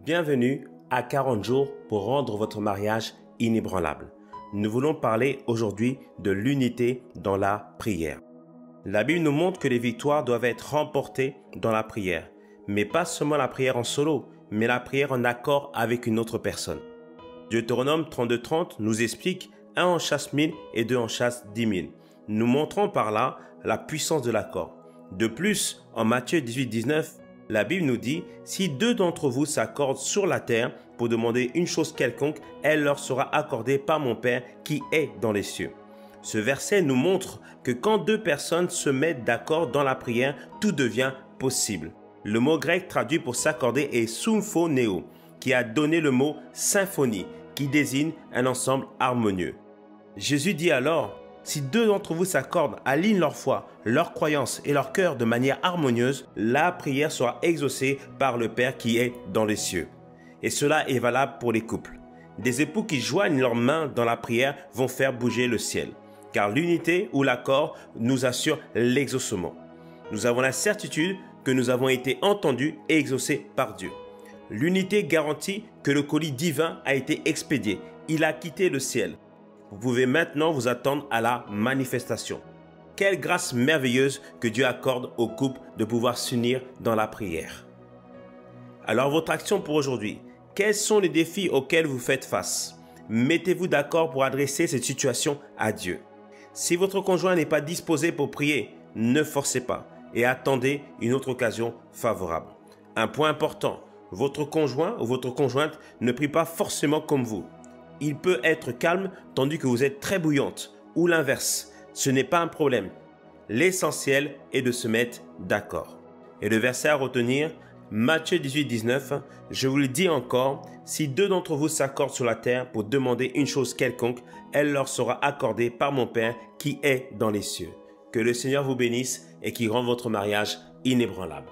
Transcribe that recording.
Bienvenue à 40 jours pour rendre votre mariage inébranlable. Nous voulons parler aujourd'hui de l'unité dans la prière. La Bible nous montre que les victoires doivent être remportées dans la prière, mais pas seulement la prière en solo, mais la prière en accord avec une autre personne. Deutéronome 32:30 nous explique 1 en chasse 1000 et 2 en chasse 10 000. Nous montrons par là la puissance de l'accord. De plus, en Matthieu 18:19, la Bible nous dit « Si deux d'entre vous s'accordent sur la terre pour demander une chose quelconque, elle leur sera accordée par mon Père qui est dans les cieux. » Ce verset nous montre que quand deux personnes se mettent d'accord dans la prière, tout devient possible. Le mot grec traduit pour s'accorder est symphoneo, qui a donné le mot symphonie, qui désigne un ensemble harmonieux. Jésus dit alors « Si deux d'entre vous s'accordent, alignent leur foi, leur croyance et leur cœur de manière harmonieuse, la prière sera exaucée par le Père qui est dans les cieux. » Et cela est valable pour les couples. Des époux qui joignent leurs mains dans la prière vont faire bouger le ciel, car l'unité ou l'accord nous assure l'exaucement. Nous avons la certitude que nous avons été entendus et exaucés par Dieu. L'unité garantit que le colis divin a été expédié. Il a quitté le ciel. Vous pouvez maintenant vous attendre à la manifestation. Quelle grâce merveilleuse que Dieu accorde aux couples de pouvoir s'unir dans la prière. Alors votre action pour aujourd'hui, quels sont les défis auxquels vous faites face? Mettez-vous d'accord pour adresser cette situation à Dieu. Si votre conjoint n'est pas disposé pour prier, ne forcez pas et attendez une autre occasion favorable. Un point important, votre conjoint ou votre conjointe ne prie pas forcément comme vous. Il peut être calme tandis que vous êtes très bouillante ou l'inverse. Ce n'est pas un problème. L'essentiel est de se mettre d'accord. Et le verset à retenir, Matthieu 18:19, je vous le dis encore, si deux d'entre vous s'accordent sur la terre pour demander une chose quelconque, elle leur sera accordée par mon Père qui est dans les cieux. Que le Seigneur vous bénisse et qui rende votre mariage inébranlable.